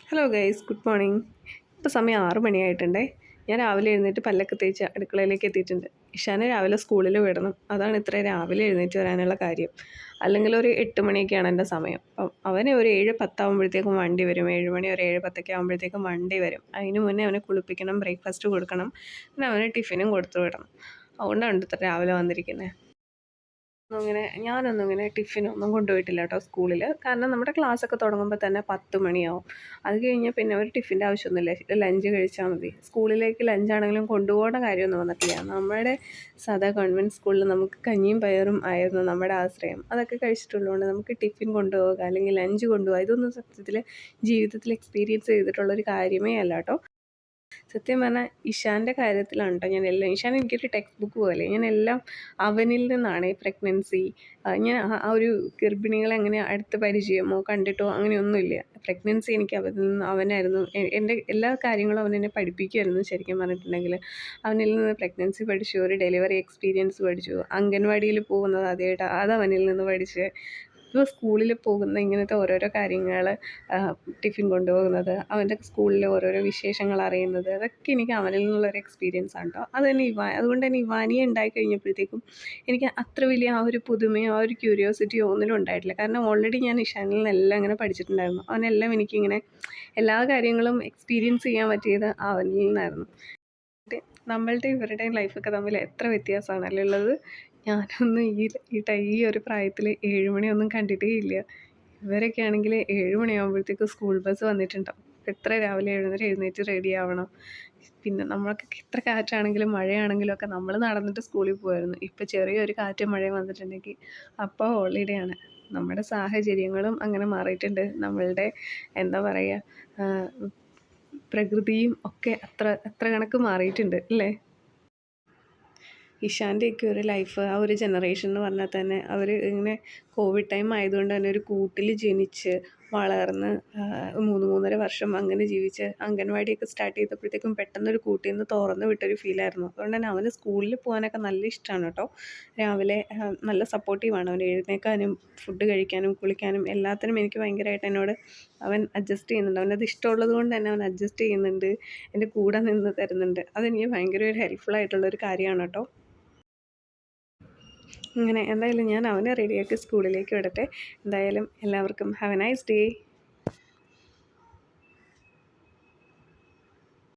Hello guys, good morning. ഇപ്പോൾ സമയം 6 മണിയായിട്ടുണ്ടേ. ഞാൻ രാവിലെ എഴുന്നേറ്റ് പല്ലൊക്കെ തേച്ച് അടുക്കളയിലേക്ക് എത്തിയിട്ടുണ്ട്. ഇഷാനെ രാവിലെ സ്കൂളിൽ വിടണം. അതാണ് ഇത്ര രാവിലെ എഴുന്നേറ്റ് വരാനുള്ള കാര്യം. അല്ലെങ്കിൽ ഒരു 8 മണിയൊക്കെയാണ് എൻ്റെ സമയം. അപ്പം അവനെ ഒരു 7:10 ആകുമ്പോഴത്തേക്കും വണ്ടി വരും. 7 മണി ഒരു 7:10 ആകുമ്പോഴത്തേക്കും വണ്ടി വരും. അതിന് മുന്നേ അവനെ കുളിപ്പിക്കണം, ബ്രേക്ക്ഫാസ്റ്റ് കൊടുക്കണം, പിന്നെ അവന് ടിഫിനും കൊടുത്തു വിടണം. അതുകൊണ്ടാണ് ഇത്ര രാവിലെ വന്നിരിക്കുന്നത്. ഞാനൊന്നും ഇങ്ങനെ ടിഫിനൊന്നും കൊണ്ടുപോയിട്ടില്ല കേട്ടോ സ്കൂളിൽ. കാരണം നമ്മുടെ ക്ലാസ്സൊക്കെ തുടങ്ങുമ്പോൾ തന്നെ 10 മണിയാവും. അത് കഴിഞ്ഞാൽ പിന്നെ ഒരു ടിഫിൻ്റെ ആവശ്യമൊന്നുമില്ല, ലഞ്ച് കഴിച്ചാൽ മതി. സ്കൂളിലേക്ക് ലഞ്ചാണെങ്കിലും കൊണ്ടുപോകേണ്ട കാര്യമൊന്നും വന്നിട്ടില്ല. നമ്മുടെ സാധാ ഗവൺമെൻറ് സ്കൂളിൽ നമുക്ക് കഞ്ഞിയും പയറും ആയിരുന്നു നമ്മുടെ ആശ്രയം. അതൊക്കെ കഴിച്ചിട്ടുള്ളതുകൊണ്ട് നമുക്ക് ടിഫിൻ കൊണ്ടുപോകുക അല്ലെങ്കിൽ ലഞ്ച് കൊണ്ടുപോകുക ഇതൊന്നും സത്യത്തിൽ ജീവിതത്തിൽ എക്സ്പീരിയൻസ് ചെയ്തിട്ടുള്ളൊരു കാര്യമേ അല്ല കേട്ടോ. സത്യം പറഞ്ഞാൽ ഇഷാൻ്റെ കാര്യത്തിലാണ് കേട്ടോ ഇഷാൻ എനിക്കൊരു ടെക്സ്റ്റ് ബുക്ക് പോലെ. ഞാനെല്ലാം അവനിൽ നിന്നാണ് ഈ പ്രഗ്നൻസി. ഞാൻ ആ ഒരു ഗർഭിണികളെ അങ്ങനെ അടുത്ത് പരിചയമോ കണ്ടിട്ടോ അങ്ങനെയൊന്നുമില്ല. പ്രഗ്നൻസി എനിക്ക് അവനായിരുന്നു. എൻ്റെ എല്ലാ കാര്യങ്ങളും അവനെന്നെ പഠിപ്പിക്കുമായിരുന്നു. ശരിക്കും പറഞ്ഞിട്ടുണ്ടെങ്കിൽ അവനിൽ നിന്ന് പ്രഗ്നൻസി പഠിച്ചു, ഒരു ഡെലിവറി എക്സ്പീരിയൻസ് പഠിച്ചു, അംഗൻവാടിയിൽ പോകുന്നത് ആദ്യമായിട്ട് അത് അവനിൽ നിന്ന് പഠിച്ച്, ഇപ്പോൾ സ്കൂളിൽ പോകുന്ന ഇങ്ങനത്തെ ഓരോരോ കാര്യങ്ങൾ, ടിഫിൻ കൊണ്ടുപോകുന്നത്, അവൻ്റെ സ്കൂളിലെ ഓരോരോ വിശേഷങ്ങൾ അറിയുന്നത്, അതൊക്കെ എനിക്ക് അവനിൽ നിന്നുള്ളൊരു എക്സ്പീരിയൻസ് ആണ് കേട്ടോ. അതുകൊണ്ട് തന്നെ ഇവാനിയെ ഉണ്ടായി കഴിഞ്ഞപ്പോഴത്തേക്കും എനിക്ക് അത്ര വലിയ ആ ഒരു പുതുമയോ ആ ഒരു ക്യൂരിയോസിറ്റിയോ ഒന്നിനും ഉണ്ടായിട്ടില്ല. കാരണം ഓൾറെഡി ഞാൻ ഇഷാനിൽ നിന്നെല്ലാം ഇങ്ങനെ പഠിച്ചിട്ടുണ്ടായിരുന്നു. അവനെല്ലാം എനിക്കിങ്ങനെ എല്ലാ കാര്യങ്ങളും എക്സ്പീരിയൻസ് ചെയ്യാൻ പറ്റിയത് അവനിൽ നിന്നായിരുന്നു. നമ്മളുടെ ഇവരുടെയും ലൈഫൊക്കെ തമ്മിൽ എത്ര വ്യത്യാസമാണല്ലേ ഉള്ളത്. ഞാനൊന്നും ഈ ഒരു പ്രായത്തിൽ 7 മണിയൊന്നും കണ്ടിട്ടേ ഇല്ല. ഇവരൊക്കെ ആണെങ്കിൽ 7 മണിയാകുമ്പോഴത്തേക്ക് സ്കൂൾ ബസ് വന്നിട്ടുണ്ടാവും. എത്ര രാവിലെ എഴുന്നേറ്റ് റെഡി ആവണം. പിന്നെ നമ്മൾക്കൊക്കെ എത്ര കാറ്റാണെങ്കിലും മഴയാണെങ്കിലും ഒക്കെ നമ്മൾ നടന്നിട്ട് സ്കൂളിൽ പോകുമായിരുന്നു. ഇപ്പോൾ ചെറിയൊരു കാറ്റും മഴയും വന്നിട്ടുണ്ടെങ്കിൽ അപ്പോൾ ഹോളിഡേ ആണ്. നമ്മുടെ സാഹചര്യങ്ങളും അങ്ങനെ മാറിയിട്ടുണ്ട്. നമ്മളുടെ എന്താ പറയുക, പ്രകൃതിയും ഒക്കെ അത്ര കണക്ക് മാറിയിട്ടുണ്ട് അല്ലേ. ഇഷാൻ്റെയൊക്കെ ഒരു ലൈഫ്, ആ ഒരു ജനറേഷൻ എന്ന് പറഞ്ഞാൽ തന്നെ അവർ ഇങ്ങനെ കോവിഡ് ടൈം ആയതുകൊണ്ട് തന്നെ ഒരു കൂട്ടിൽ ജനിച്ച് വളർന്ന് 3-3.5 വർഷം അങ്ങനെ ജീവിച്ച് അംഗൻവാടിയൊക്കെ സ്റ്റാർട്ട് ചെയ്തപ്പോഴത്തേക്കും പെട്ടെന്നൊരു കൂട്ടിൽ നിന്ന് തുറന്ന് വിട്ടൊരു ഫീലായിരുന്നു. അതുകൊണ്ട് തന്നെ അവന് സ്കൂളിൽ പോകാനൊക്കെ നല്ല ഇഷ്ടമാണ് കേട്ടോ. രാവിലെ നല്ല സപ്പോർട്ടീവാണ്. അവൻ എഴുന്നേൽക്കാനും ഫുഡ് കഴിക്കാനും കുളിക്കാനും എല്ലാത്തിനും എനിക്ക് ഭയങ്കരമായിട്ട് എന്നോട് അവൻ അഡ്ജസ്റ്റ് ചെയ്യുന്നുണ്ട്. അവനത് ഇഷ്ടമുള്ളത് കൊണ്ട് തന്നെ അവൻ അഡ്ജസ്റ്റ് ചെയ്യുന്നുണ്ട്, എൻ്റെ കൂടെ നിന്ന് തരുന്നുണ്ട്. അതെനിക്ക് ഭയങ്കര ഒരു ഹെൽപ്ഫുൾ ആയിട്ടുള്ളൊരു കാര്യമാണ് കേട്ടോ. അങ്ങനെ എന്തായാലും ഞാൻ അവനെ റെഡിയാക്കി സ്കൂളിലേക്ക് വിടട്ടെ. എന്തായാലും എല്ലാവർക്കും ഹാവ് എ നൈസ് ഡേ.